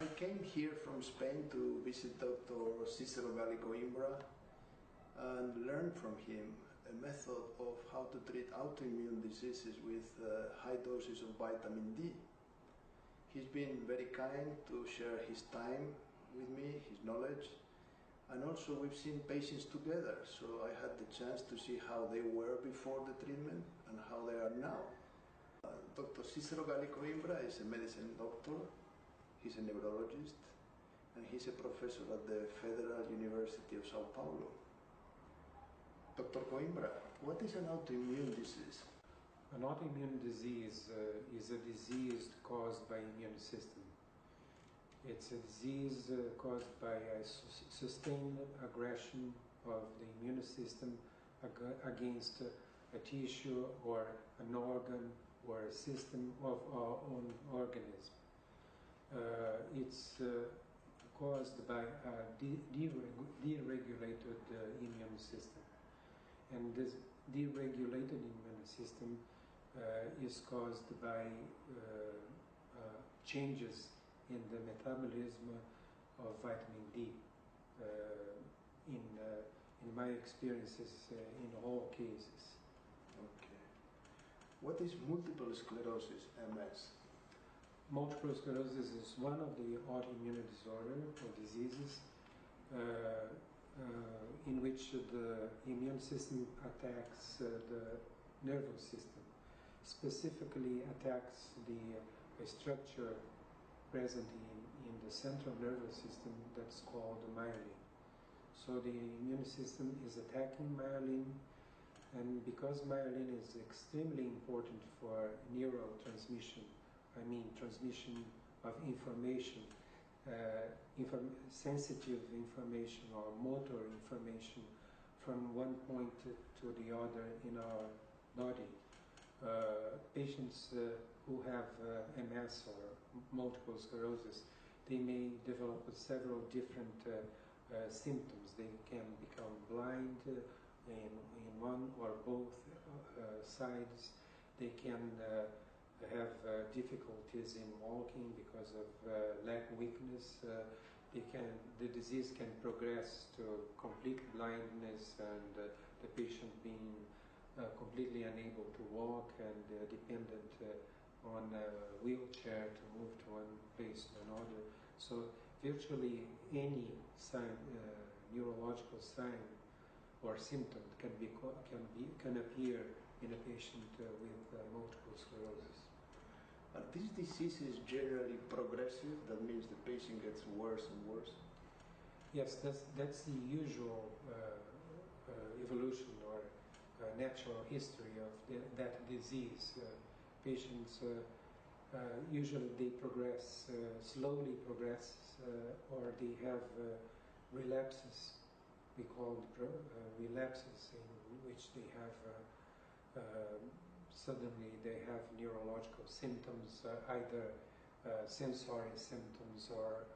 I came here from Spain to visit Dr. Cicero Gali Coimbra and learn from him a method of how to treat autoimmune diseases with high doses of vitamin D. He's been very kind to share his time with me, his knowledge, and also we've seen patients together, so I had the chance to see how they were before the treatment and how they are now. Dr. Cicero Gali Coimbra is a medicine doctor, he's a neurologist, and he's a professor at the Federal University of Sao Paulo. Dr. Coimbra, what is an autoimmune disease? An autoimmune disease is a disease caused by immune system. It's a disease caused by a sustained aggression of the immune system against a tissue or an organ or a system of our own organism. It's caused by a deregulated immune system. And this deregulated immune system is caused by changes in the metabolism of vitamin D. In my experiences, in all cases. Okay. What is multiple sclerosis, MS? Multiple sclerosis is one of the autoimmune disorders or diseases in which the immune system attacks the nervous system, specifically attacks the structure present in the central nervous system that's called myelin. So the immune system is attacking myelin, and because myelin is extremely important for neurotransmission, transmission of information, sensitive information or motor information from one point to the other in our body. Patients who have MS or multiple sclerosis, they may develop several different symptoms. They can become blind in one or both sides. They can have difficulties in walking because of leg weakness. The disease can progress to complete blindness and the patient being completely unable to walk and dependent on a wheelchair to move to one place to another. So virtually any sign, neurological sign or symptom can appear in a patient with multiple sclerosis. Are these diseases generally progressive? That means the patient gets worse and worse? Yes, that's the usual evolution or natural history of that disease. Patients usually they progress, slowly progress, or they have relapses. We call relapses, in which they have suddenly they have neurological symptoms, either sensory symptoms or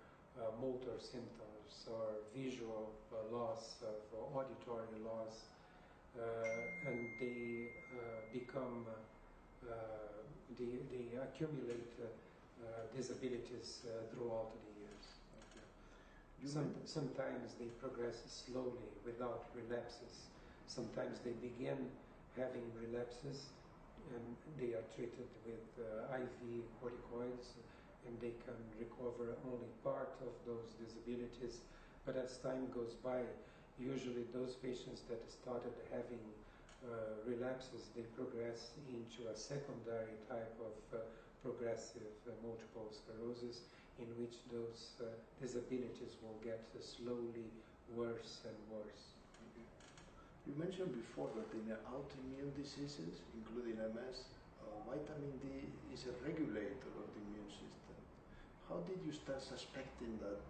motor symptoms or visual loss of auditory loss, and they become they accumulate disabilities throughout the years. Okay. Sometimes they progress slowly without relapses. Sometimes they begin having relapses and they are treated with IV corticoids, and they can recover only part of those disabilities. But as time goes by, usually those patients that started having relapses, they progress into a secondary type of progressive multiple sclerosis, in which those disabilities will get slowly worse and worse. Okay. You mentioned before that in autoimmune diseases, including MS, vitamin D is a regulator of the immune system. How did you start suspecting that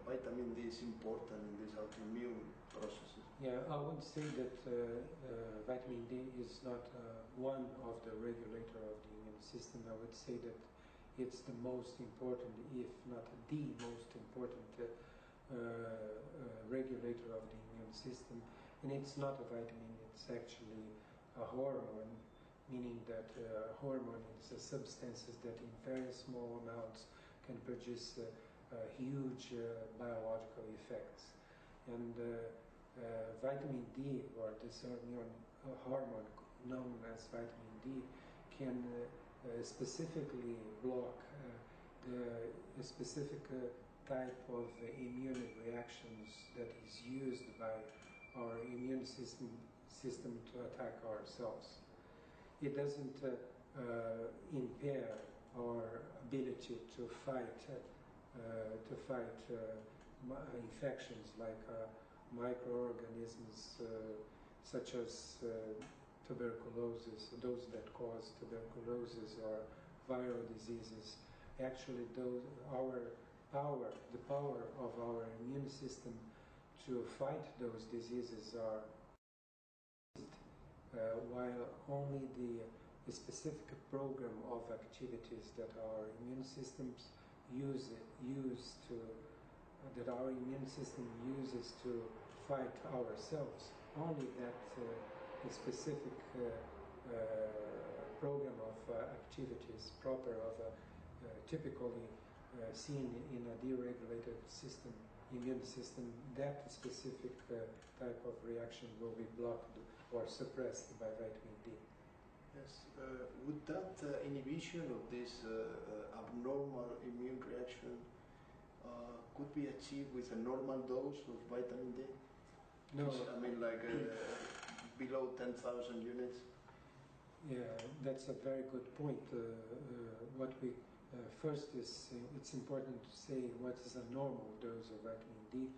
vitamin D is important in these autoimmune processes? Yeah, I would say that vitamin D is not one of the regulator of the immune system. I would say that it's the most important, if not the most important regulator of the immune system. And it's not a vitamin, it's actually a hormone, meaning that hormone is a substances that in very small amounts can produce huge biological effects. And vitamin D, or this hormone known as vitamin D, can specifically block the specific type of immune reactions that is used by our immune system to attack ourselves. It doesn't impair our ability to fight infections like microorganisms such as tuberculosis, those that cause tuberculosis or viral diseases. Actually, the power of our immune system to fight those diseases are while only the specific program of activities that our immune systems that our immune system uses to fight ourselves, only that specific program of activities typically seen in a deregulated immune system, that specific type of reaction will be blocked or suppressed by vitamin D. Yes. Would that inhibition of this abnormal immune reaction could be achieved with a normal dose of vitamin D? No. I mean, like below 10,000 units? Yeah, that's a very good point. What we first is, it's important to say what is a normal dose of vitamin D.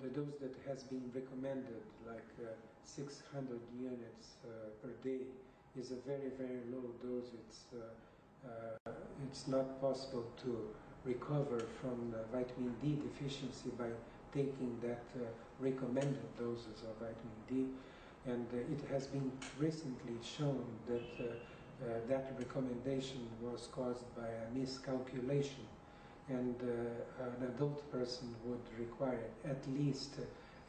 The dose that has been recommended, like 600 units per day, is a very, very low dose. It's not possible to recover from vitamin D deficiency by taking that recommended doses of vitamin D. And it has been recently shown that that recommendation was caused by a miscalculation, and an adult person would require at least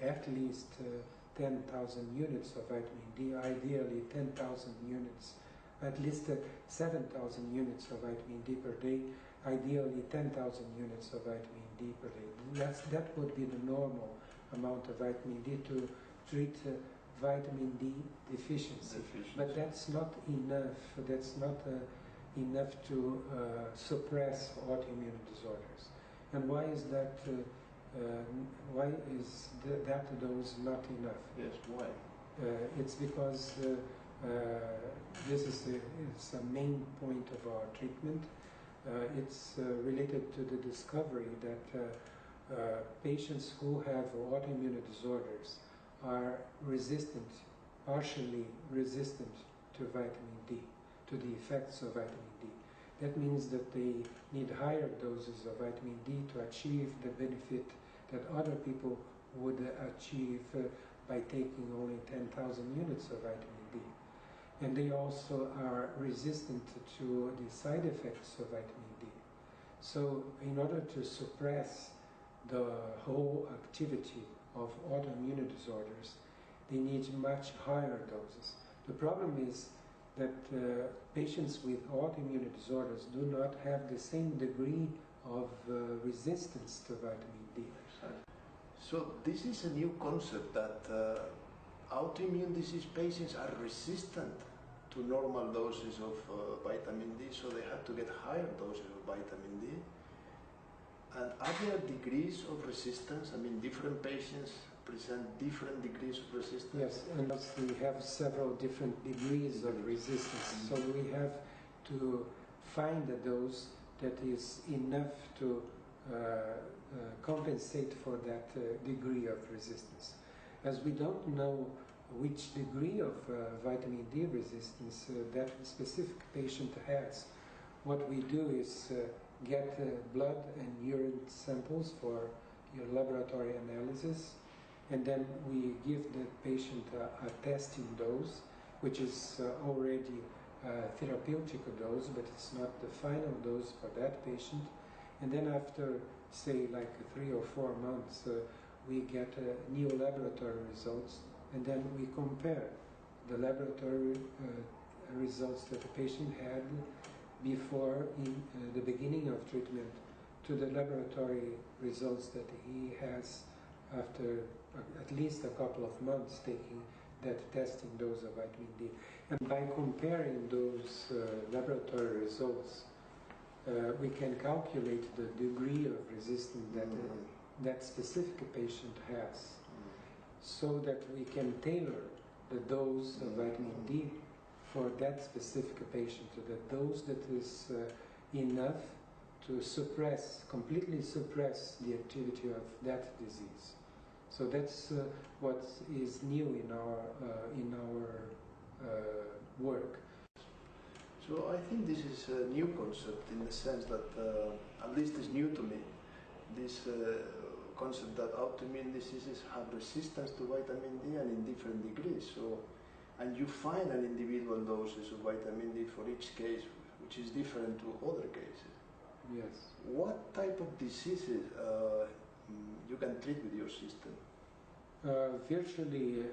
10,000 units of vitamin D, ideally 10,000 units, at least 7,000 units of vitamin D per day, ideally 10,000 units of vitamin D per day. That would be the normal amount of vitamin D to treat vitamin D deficiency. But that's not enough. That's not enough to suppress autoimmune disorders. And why is that? Why is that dose not enough? Yes, why? It's because it's a main point of our treatment. It's related to the discovery that patients who have autoimmune disorders are partially resistant to vitamin D, to the effects of vitamin D. That means that they need higher doses of vitamin D to achieve the benefit that other people would achieve by taking only 10,000 units of vitamin D. And they also are resistant to the side effects of vitamin D. So in order to suppress the whole activity of autoimmune disorders, they need much higher doses. The problem is that patients with autoimmune disorders do not have the same degree of resistance to vitamin D. So this is a new concept that autoimmune disease patients are resistant to normal doses of vitamin D, so they have to get higher doses of vitamin D. And are there degrees of resistance? I mean, different patients present different degrees of resistance? Yes, and we have several different degrees of resistance. So we have to find a dose that is enough to compensate for that degree of resistance. As we don't know which degree of vitamin D resistance that specific patient has, what we do is get blood and urine samples for your laboratory analysis, and then we give the patient a testing dose, which is already a therapeutic dose, but it's not the final dose for that patient. And then after, say, like 3 or 4 months, we get new laboratory results, and then we compare the laboratory results that the patient had before in the beginning of treatment to the laboratory results that he has after at least a couple of months taking that testing dose of vitamin D. And by comparing those laboratory results, we can calculate the degree of resistance that that specific patient has, so that we can tailor the dose of vitamin D for that specific patient, to the dose that is enough to completely suppress the activity of that disease. So that's what is new in our work. So I think this is a new concept in the sense that, at least it's new to me, this concept that autoimmune diseases have resistance to vitamin D and in different degrees. So, and you find an individual doses of vitamin D for each case, which is different to other cases. Yes. What type of diseases you can treat with your system? Virtually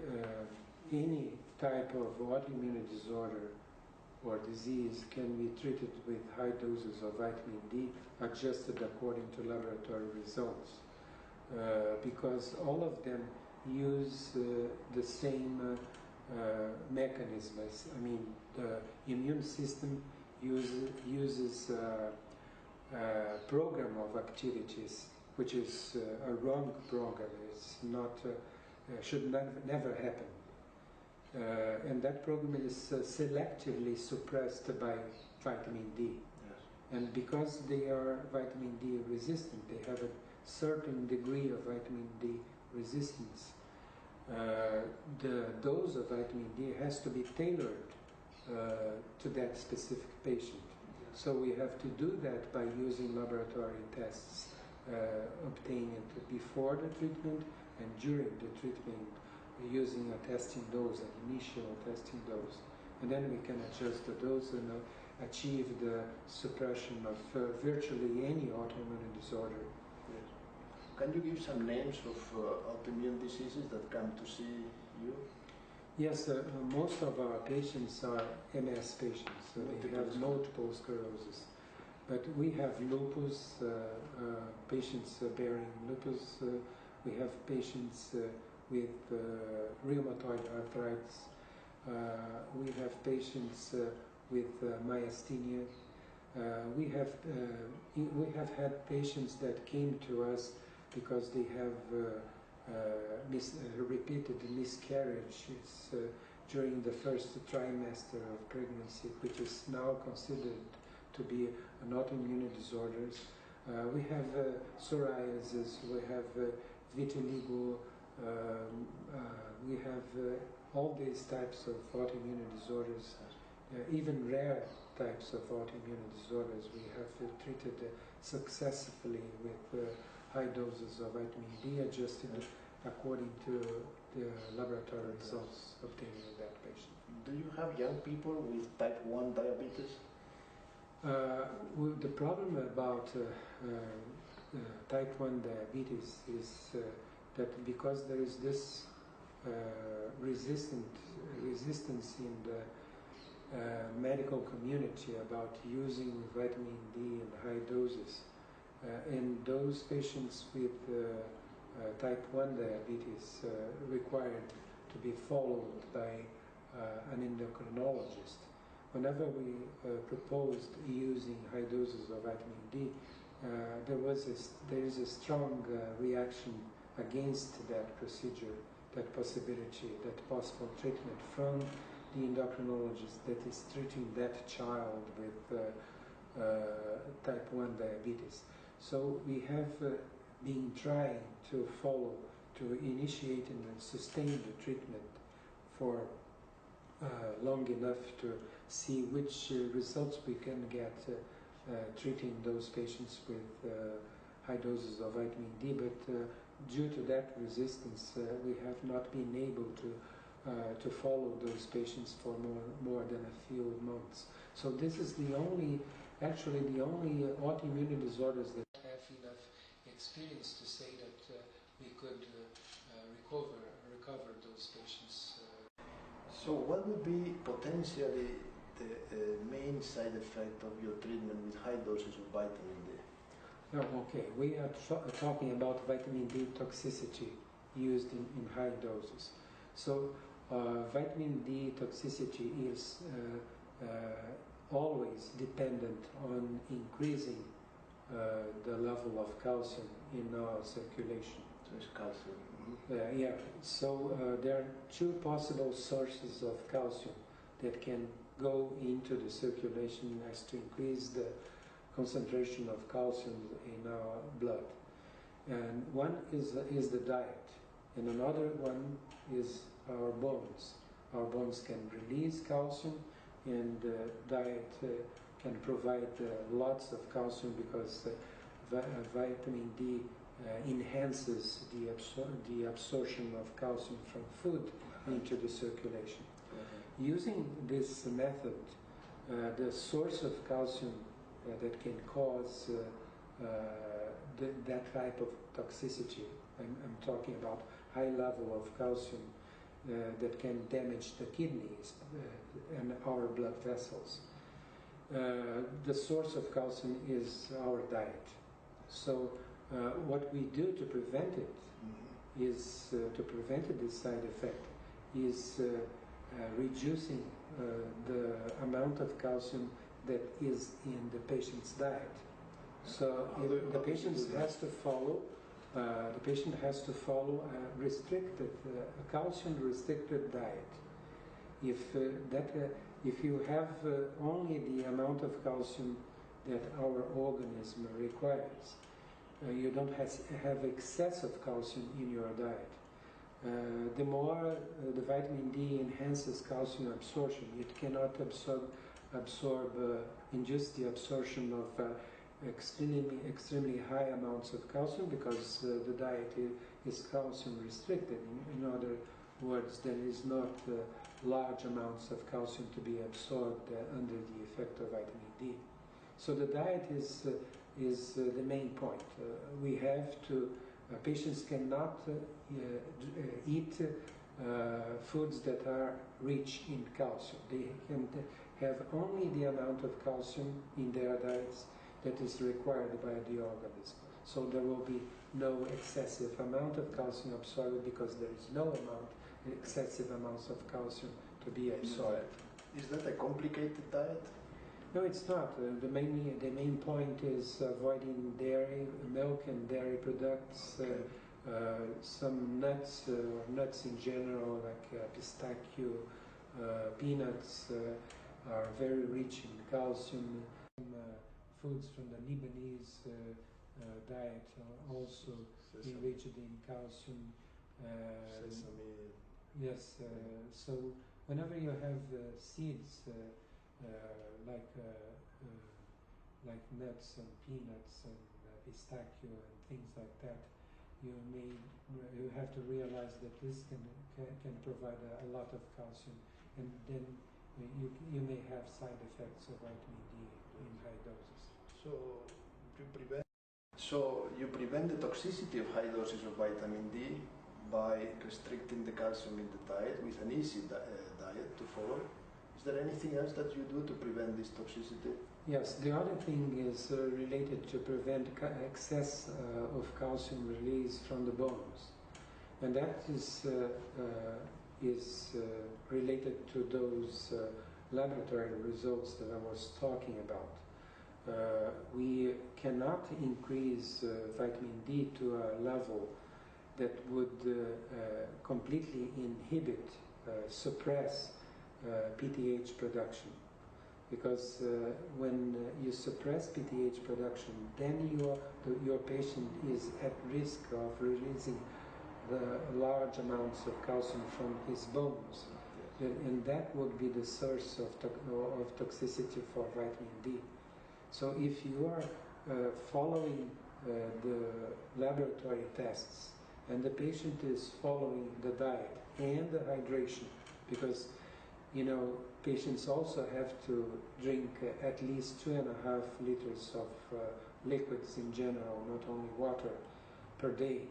any type of autoimmune disorder or disease can be treated with high doses of vitamin D, adjusted according to laboratory results, because all of them use the same mechanisms. I mean, the immune system uses program of activities, which is a wrong program. It's not, should never happen. And that program is selectively suppressed by vitamin D. Yes. And because they are vitamin D resistant, they have a certain degree of vitamin D resistance. The dose of vitamin D has to be tailored to that specific patient. So we have to do that by using laboratory tests, obtaining it before the treatment and during the treatment, using a testing dose, an initial testing dose. And then we can adjust the dose and achieve the suppression of virtually any autoimmune disorder. Yes. Can you give some names of autoimmune diseases that come to see you? Yes, most of our patients are MS patients, so they have multiple sclerosis. But we have lupus, patients bearing lupus, we have patients with rheumatoid arthritis, we have patients with myasthenia. We have had patients that came to us because they have repeated miscarriages during the first trimester of pregnancy, which is now considered to be an autoimmune disorder. We have psoriasis, we have vitiligo, we have all these types of autoimmune disorders, even rare types of autoimmune disorders. We have treated successfully with high doses of vitamin D, adjusted according to the laboratory results obtained in that patient. Do you have young people with type 1 diabetes? The problem about type 1 diabetes is that because there is this resistance in the medical community about using vitamin D in high doses, and those patients with type 1 diabetes required to be followed by an endocrinologist. Whenever we proposed using high doses of vitamin D, there is a strong reaction against that procedure, that possibility, that possible treatment from the endocrinologist that is treating that child with type 1 diabetes. So we have been trying to initiate and sustain the treatment for long enough to see which results we can get treating those patients with high doses of vitamin D, but due to that resistance, we have not been able to follow those patients for more than a few months. So this is actually the only autoimmune disorders that have enough experience to say that we could recover those patients. So what would be potentially the main side effect of your treatment with high doses of vitamin D? Oh, okay, we are talking about vitamin D toxicity used in high doses. So vitamin D toxicity is always dependent on increasing the level of calcium in our circulation. So it's calcium. Yeah, so there are two possible sources of calcium that can go into the circulation as to increase the concentration of calcium in our blood. And one is the diet, and another one is our bones. Our bones can release calcium, and diet can provide lots of calcium because vitamin D enhances the absorption of calcium from food into the circulation. Using this method, the source of calcium that can cause that type of toxicity, I'm talking about high level of calcium that can damage the kidneys and our blood vessels. The source of calcium is our diet. So what we do to prevent it is, to prevent this side effect, is reducing the amount of calcium that is in the patient's diet. So the patient has to follow. The patient has to follow a restricted, a calcium-restricted diet. If you have only the amount of calcium that our organism requires, you don't have excess of calcium in your diet. The more the vitamin D enhances calcium absorption, it cannot induce the absorption of extremely high amounts of calcium because the diet is calcium restricted. In other words, there is not large amounts of calcium to be absorbed under the effect of vitamin D. So the diet is the main point. We have to, patients cannot eat foods that are rich in calcium. They can have only the amount of calcium in their diets that is required by the organism. So there will be no excessive amount of calcium absorbed because there is no excessive amounts of calcium to be absorbed. Is that a complicated diet? No, it's not. The main point is avoiding dairy, milk and dairy products, some nuts, nuts in general, like pistachio, peanuts are very rich in calcium. Foods from the Lebanese diet are also enriched in calcium. Sesame. Yes, so whenever you have seeds like nuts and peanuts and pistachio and things like that, you have to realize that this can provide a lot of calcium, and then you may have side effects of vitamin D in high doses. So you prevent the toxicity of high doses of vitamin D by restricting the calcium in the diet with an easy diet to follow. Is there anything else that you do to prevent this toxicity? Yes, the other thing is related to prevent excess of calcium release from the bones, and that is related to those laboratory results that I was talking about. We cannot increase vitamin D to a level that would completely inhibit, suppress PTH production, because when you suppress PTH production, then your patient is at risk of releasing the large amounts of calcium from his bones, and that would be the source of toxicity for vitamin D. So if you are following the laboratory tests and the patient is following the diet and the hydration, because patients also have to drink at least 2.5 liters of liquids in general, not only water, per day,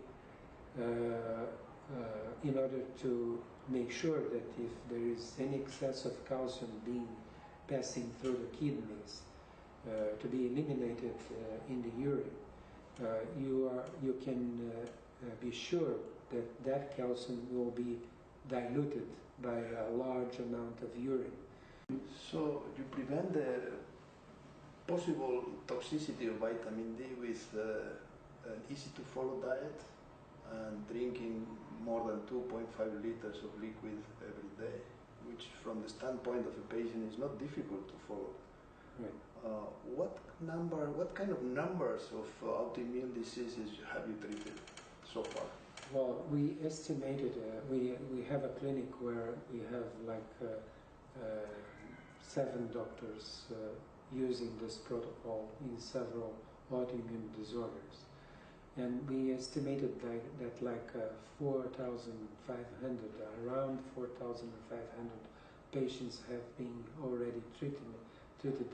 in order to make sure that if there is any excess of calcium passing through the kidneys, to be eliminated in the urine. you can be sure that that calcium will be diluted by a large amount of urine. So you prevent the possible toxicity of vitamin D with an easy-to-follow diet and drinking more than 2.5 liters of liquid every day, which from the standpoint of a patient is not difficult to follow. Right. What kind of numbers of autoimmune diseases have you treated so far? Well, we estimated, we have a clinic where we have like 7 doctors using this protocol in several autoimmune disorders. And we estimated that like 4,500, around 4,500 patients have been already treated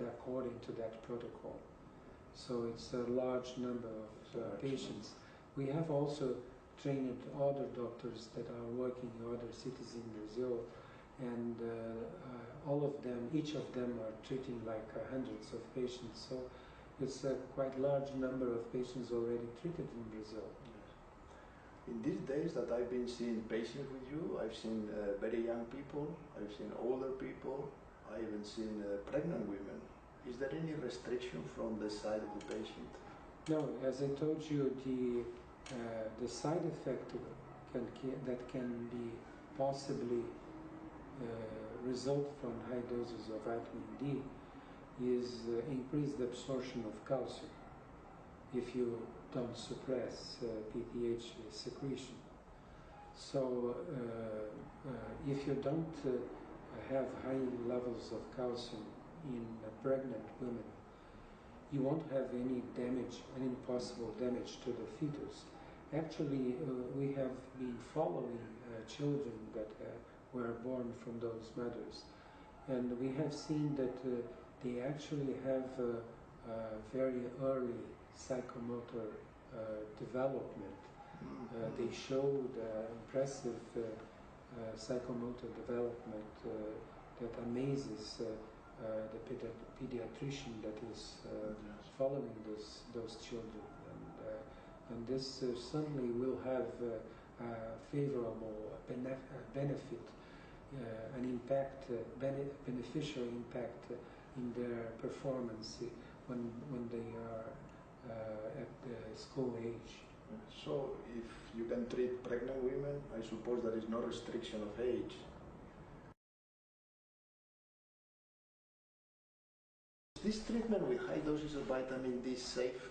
according to that protocol. So it's a large number of patients. We have also trained other doctors that are working in other cities in Brazil, and all of them, each of them are treating like hundreds of patients. So it's a quite large number of patients already treated in Brazil. In these days that I've been seeing patients with you, I've seen very young people, I've seen older people, I even seen pregnant women. Is there any restriction from the side of the patient? No, as I told you, the side effect that can be possibly result from high doses of vitamin D is increased absorption of calcium if you don't suppress PTH secretion. So if you don't have high levels of calcium in pregnant women, you won't have any damage, any possible damage to the fetus. Actually, we have been following children that were born from those mothers, and we have seen that they actually have very early psychomotor development. They showed impressive psychomotor development that amazes the pediatrician that is following those children, and this certainly will have a favorable benefit, an impact, beneficial impact in their performance when they are at the school age. So if you can treat pregnant women, I suppose there is no restriction of age. Is this treatment with high doses of vitamin D safe?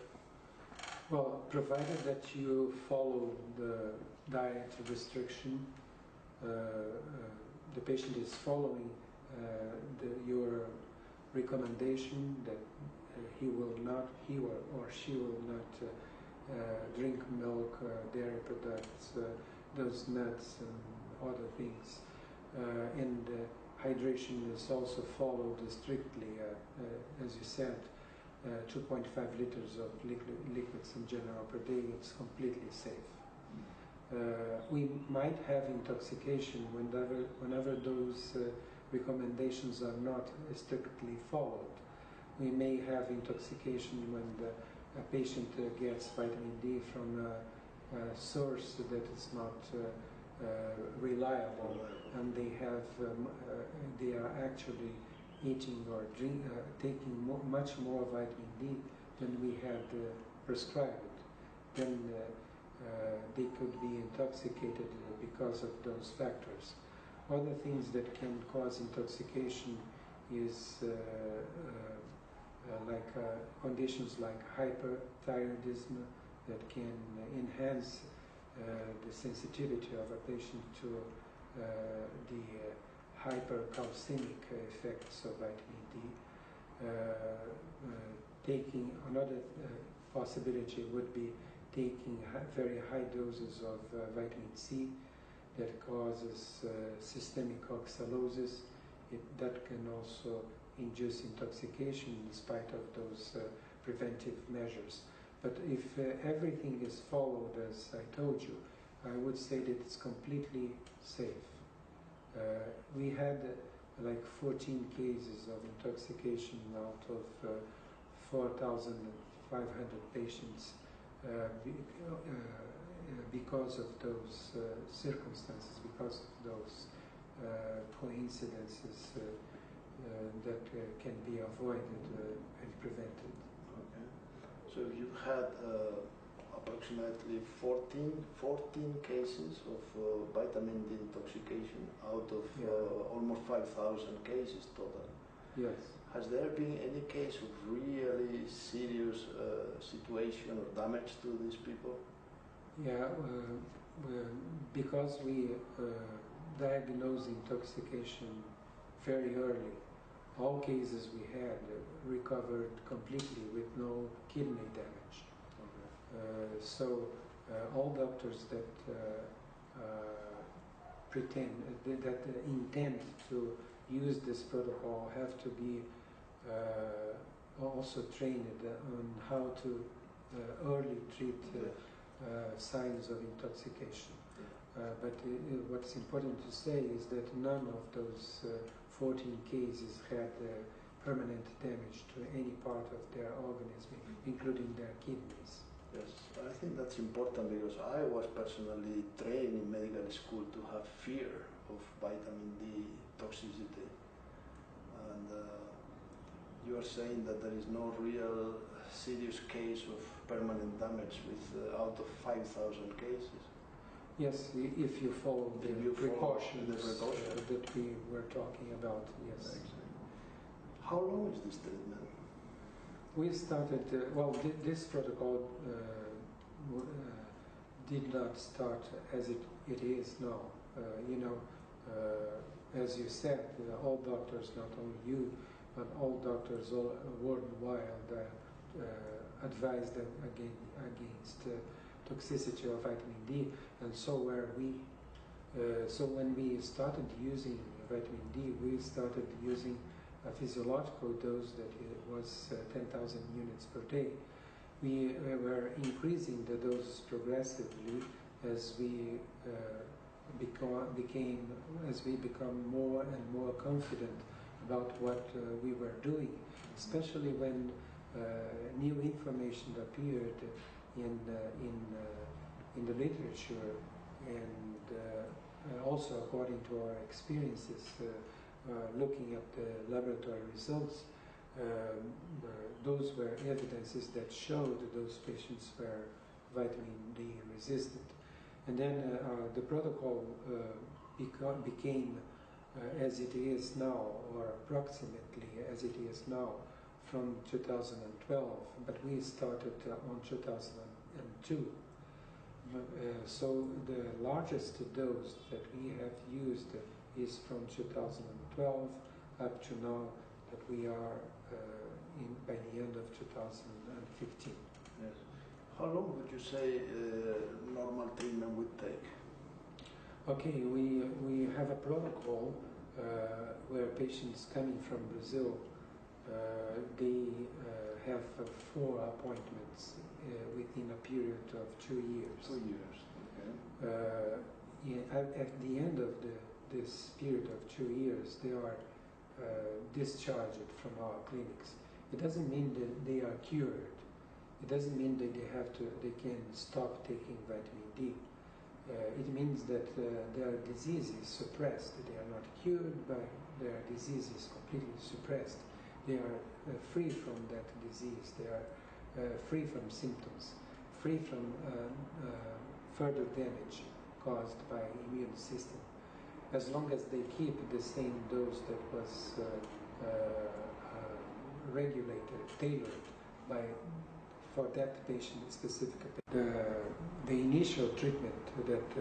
Well, provided that you follow the diet restriction, the patient is following your recommendation that he or she will not drink milk, dairy products, those nuts and other things, and hydration is also followed strictly, as you said. 2.5 liters of liquids in general per day, it's completely safe. We might have intoxication whenever those recommendations are not strictly followed. We may have intoxication when a patient gets vitamin D from a source that is not reliable, and they are actually eating or taking much more vitamin D than we had prescribed. Then they could be intoxicated because of those factors. Other things that can cause intoxication is conditions like hyperthyroidism that can enhance the sensitivity of a patient to the hypercalcemic effects of vitamin D. Taking another possibility would be taking very high doses of vitamin C that causes systemic oxalosis. That can also induce intoxication in spite of those preventive measures. But if everything is followed as I told you, I would say that it's completely safe. We had like 14 cases of intoxication out of 4,500 patients because of those circumstances, because of those coincidences that can be avoided and prevented. Okay. So you had approximately 14 cases of vitamin D intoxication out of almost 5,000 cases total. Yes. Has there been any case of really serious situation or damage to these people? Yeah, because we diagnosed intoxication very early, all cases we had recovered completely with no kidney damage. Okay. So all doctors that intend to use this protocol have to be also trained on how to early treat signs of intoxication. But what's important to say is that none of those 14 cases had permanent damage to any part of their organism, including their kidneys. Yes, I think that's important because I was personally trained in medical school to have fear of vitamin D toxicity. And you are saying that there is no real serious case of permanent damage with out of 5,000 cases. Yes, if you follow the precautions that we were talking about, yes. Exactly. How long is this treatment? We started, this protocol did not start as it is now. As you said, all doctors, not only you, but all doctors worldwide advise them against toxicity of vitamin D, and so were we. So when we started using vitamin D, we started using a physiological dose that was 10,000 units per day. We were increasing the dose progressively as we become more and more confident about what we were doing, especially when new information appeared in the literature, and also according to our experiences looking at the laboratory results, those were evidences that showed those patients were vitamin D resistant. And then the protocol became as it is now, or approximately as it is now, from 2012, but we started on 2002. So the largest dose that we have used is from 2012 up to now, that we are by the end of 2015. Yes. How long would you say normal treatment would take? Okay, we have a protocol where patients coming from Brazil, they have 4 appointments within a period of 2 years. 2 years, okay. At the end of this period of 2 years, they are discharged from our clinics. It doesn't mean that they are cured. It doesn't mean that they can stop taking vitamin D. It means that their disease is suppressed. They are not cured, but their disease is completely suppressed. They are free from that disease. They are free from symptoms, free from further damage caused by immune system. As long as they keep the same dose that was regulated, tailored for that patient specifically. The initial treatment that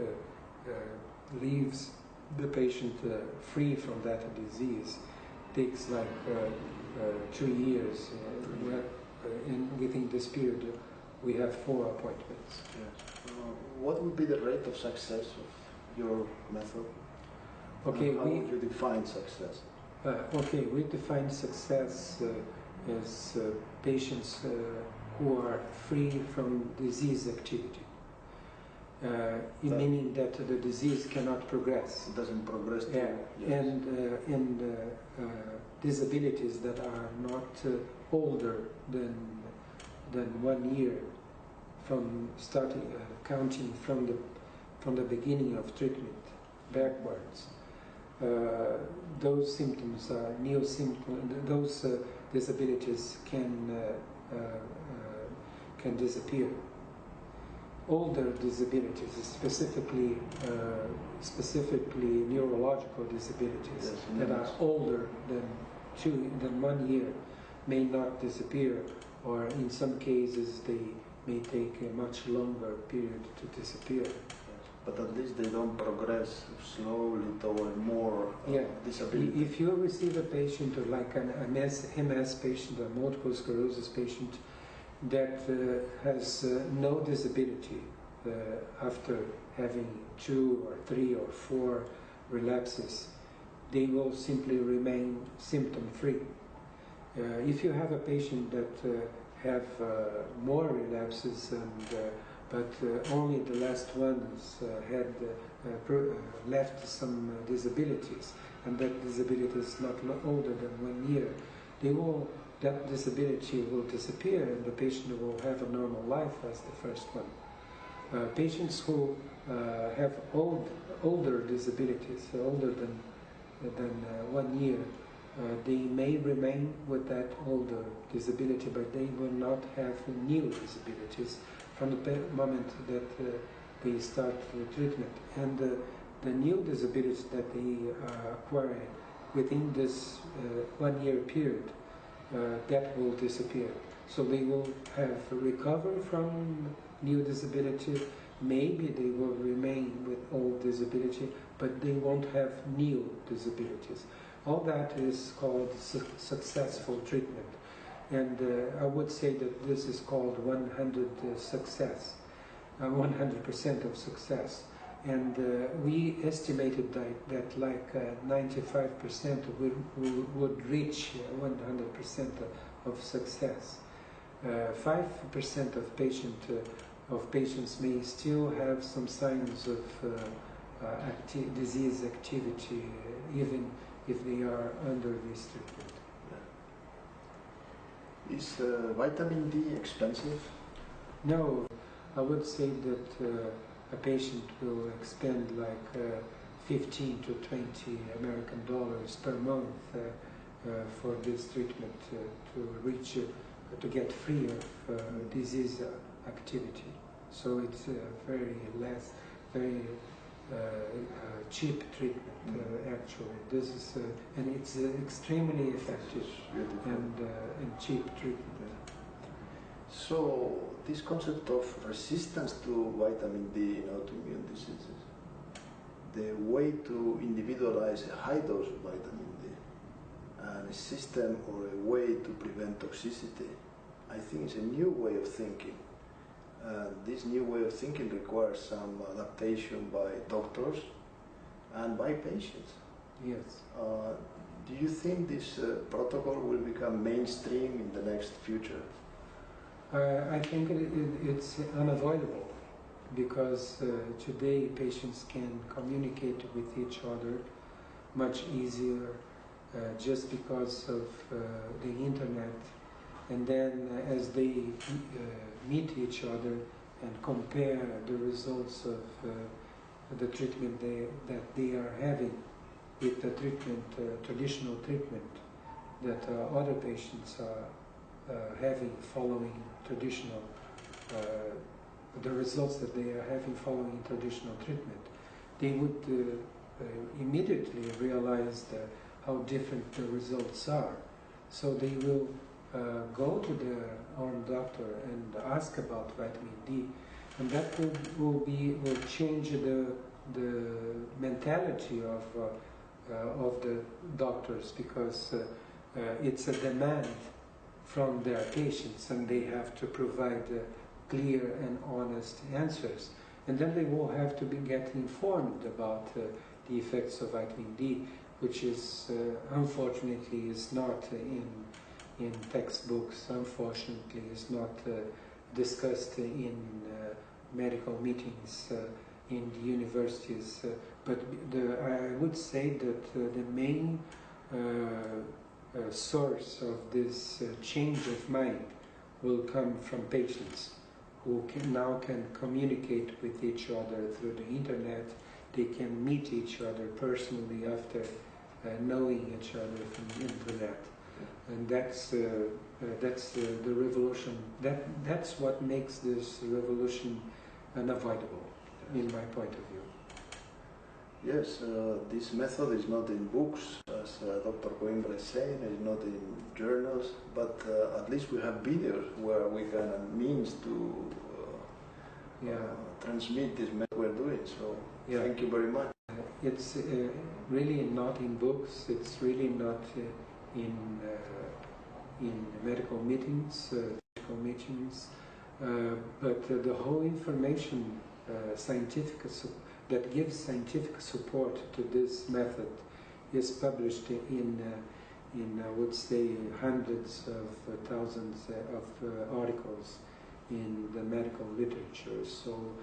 leaves the patient free from that disease takes like 2 years. Within this period, we have 4 appointments. Yes. What would be the rate of success of your method? Okay, how would you define success? Okay, we define success as patients who are free from disease activity, meaning that the disease cannot progress. It doesn't progress. And disabilities that are not older than 1 year from starting counting from the beginning of treatment backwards. Those symptoms are new symptoms. Those disabilities can disappear. Older disabilities, specifically neurological disabilities that are older than 1 year, may not disappear, or in some cases they may take a much longer period to disappear. But at least they don't progress slowly toward more disability. If you receive a patient like an MS patient, a multiple sclerosis patient, that has no disability after having 2 or 3 or 4 relapses, they will simply remain symptom-free. If you have a patient that have more relapses but only the last ones had left some disabilities, and that disability is not older than 1 year, that disability will disappear and the patient will have a normal life as the first one. Patients who have older disabilities, older than 1 year, they may remain with that older disability, but they will not have new disabilities from the moment that they start the treatment. And the new disabilities that they acquire within this 1 year period, that will disappear. So they will have recovered from new disability, maybe they will remain with old disability, but they won't have new disabilities. All that is called successful treatment. And I would say that this is called 100% of success. And we estimated that like 95% would reach 100% of success. 5% of patients may still have some signs of disease activity, even if they are under this treatment. Is vitamin D expensive? No, I would say that a patient will expend like 15 to 20 American dollars per month for this treatment to get free of disease activity. So it's very cheap treatment actually. This is and it's extremely effective and cheap treatment. So this concept of resistance to vitamin D in autoimmune diseases, the way to individualize a high dose of vitamin D and a system or a way to prevent toxicity, I think is a new way of thinking. This new way of thinking requires some adaptation by doctors and by patients. Yes. Do you think this protocol will become mainstream in the next future? I think it's unavoidable, because today patients can communicate with each other much easier just because of the internet. And then as they meet each other and compare the results of the treatment that they are having with the traditional treatment that other patients are having following traditional, the results that they are having following traditional treatment, they would immediately realize how different the results are. So they will go to their own doctor and ask about vitamin D, and that will change the mentality of the doctors, because it's a demand from their patients, and they have to provide clear and honest answers. And then they will have to get informed about the effects of vitamin D, which is unfortunately is not in textbooks, unfortunately is not discussed in medical meetings in the universities. But I would say that the main source of this change of mind will come from patients who now can communicate with each other through the internet. They can meet each other personally after knowing each other from the internet. And that's the revolution. That's what makes this revolution unavoidable, in my point of view. Yes, this method is not in books, as Dr. Coimbra is saying, it's not in journals, but at least we have videos where we can means to transmit this method we're doing. So thank you very much. It's really not in books. It's really not in medical meetings, but the whole information, that gives scientific support to this method is published in I would say hundreds of thousands of articles in the medical literature. So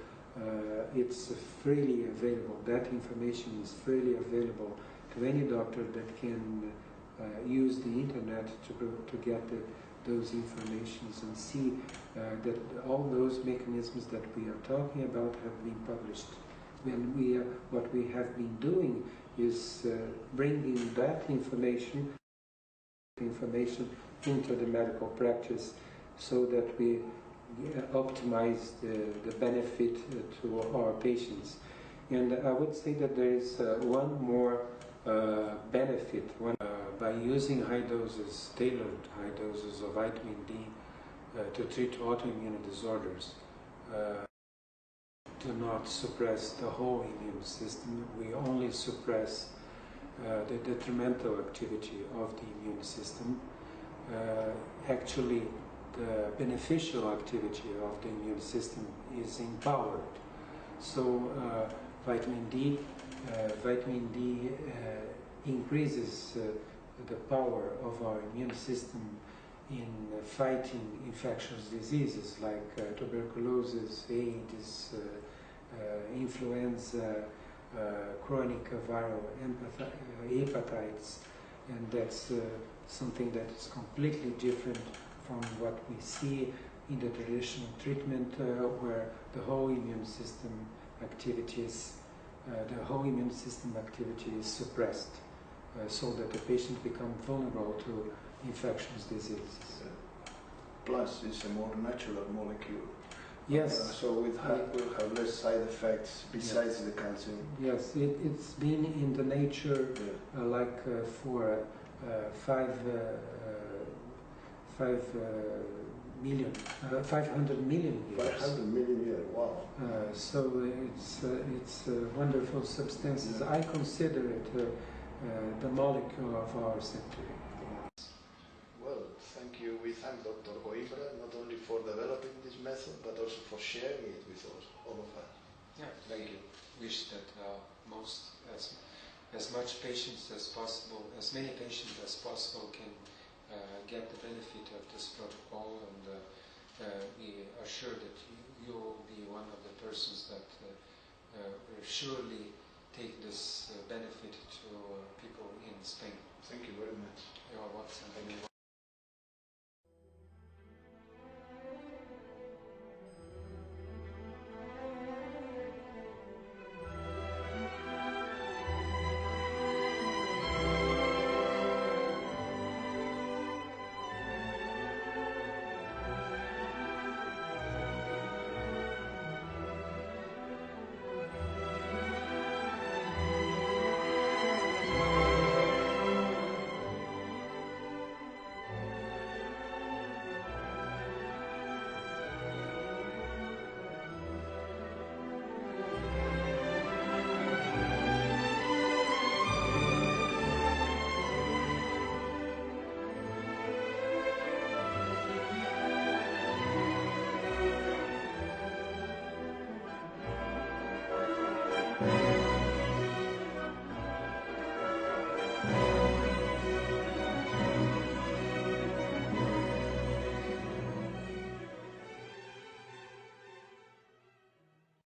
it's freely available. That information is freely available to any doctor that can use the internet to get those informations and see that all those mechanisms that we are talking about have been published. What we have been doing is bringing that information into the medical practice so that we optimize the benefit to our patients. And I would say that there is one more benefit by using high doses, tailored high doses of vitamin D to treat autoimmune disorders. Do not suppress the whole immune system. We only suppress the detrimental activity of the immune system. Actually, the beneficial activity of the immune system is empowered. So vitamin D increases the power of our immune system in fighting infectious diseases like tuberculosis, AIDS, influenza, chronic viral hepatitis, and that's something that is completely different from what we see in the traditional treatment, where the whole immune system activity is suppressed, so that the patient becomes vulnerable to infectious diseases. Plus, it's a more natural molecule. Yes. So we'll have less side effects besides the calcium. Yes, it's been in the nature for 500 million years. 500 million years, wow. So it's wonderful substances. I consider it the molecule of our century. Well, thank you. We thank Dr. Coimbra not only for developing this method, but also for sharing it with us, all of us. Yeah, thank you. Wish that as much patients as possible, as many patients as possible can get the benefit of this protocol, and we are sure that you will be one of the persons that will surely take this benefit to people in Spain. Thank you very much. You are welcome.